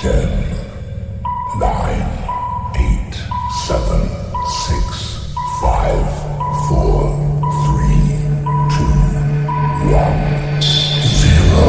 10, 9, 8, 7, 6, 5, 4, 3, 2, 1, 0.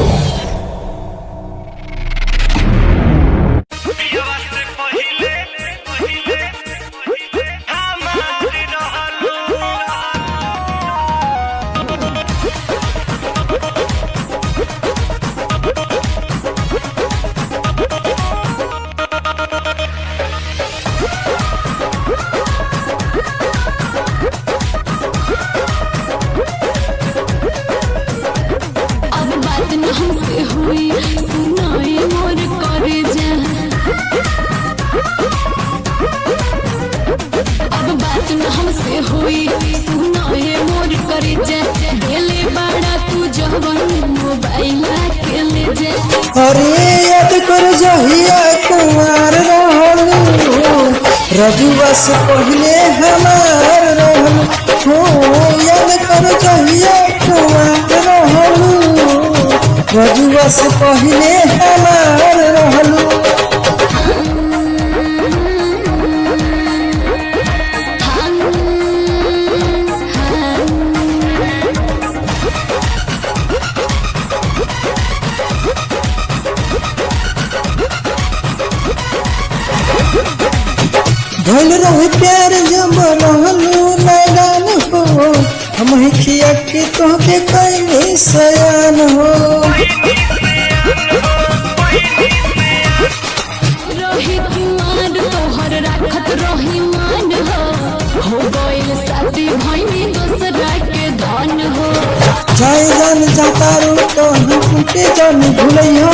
हमसे हुई सुनाए मोर करे जा, अब बात न हमसे हुई सुनाए मोर करे जा, गेले बड़ा तू जवन मोबाइल के ले जा। अरे याद कर जहिया कुमार रहलू, रजुआ से पहले हमार रहलू हो। याद कर जहिया कुमार रहलू, रजुआ से पहले हमार रहलू। भइल रही प्यार जब रहलू मैदान हो, हम खिया के तोहके कई सयान हो। रही कुमार तोहर राखत रही मान हो गइल शादी भइनी दूसरा के धन हो। जाए जान जाता रो तो टूटे जान भूलियो,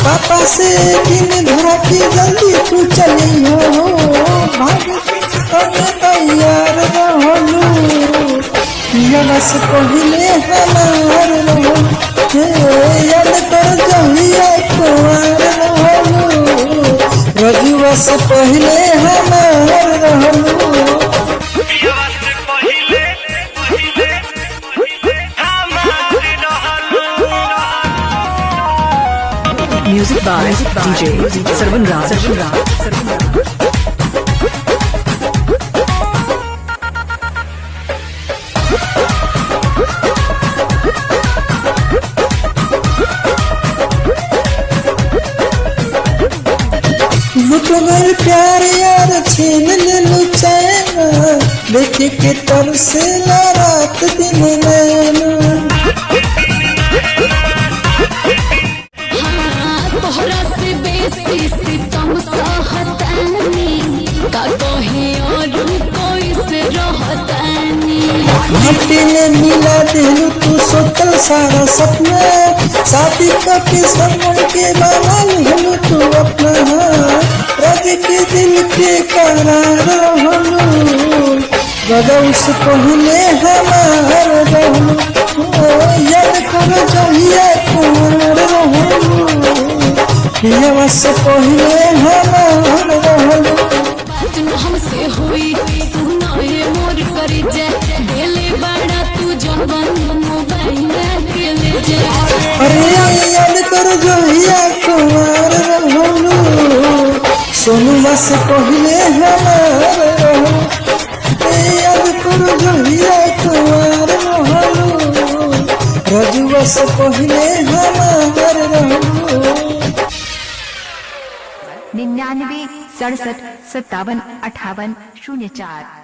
पापा से दिन धरा के जल्दी तू चलियो। भाग तैयार रहलू, पिया से पहले हमार रहलू। याद कर जहिया कुमार रहलू, रजुआ से पहले हमार रहलू। Music by DJ Sarvan Raj. लुटगल प्यार यार छीन लेलू चैन, देखे के तर से रात दिन नैना। तोहरा से बेसी सितम सहतानी, का कहे और कोई से रहतानी। मट्टी में मिला देलू तू सोतल सारा सपना, शादी करके समझ के बना लेलू तू अपना। रज के दिल के करार रहलू, गदौ से पहले हमार रहलू। याद कर जहिया कुमार रहलू, पिया से पहले हमार रहलू। बात न हमसे हुई सुनाए मोर करे जा, गेले बड़ा तू जवन मोबाइल के ले जा। अरे याद कर जहिया कुमार रहलू, सोनुआ से पहले हमार रहलू। याद कर जहिया कुमार रहलू, रजुआ से पहले हमार रहलू। 99 67 57 58 04।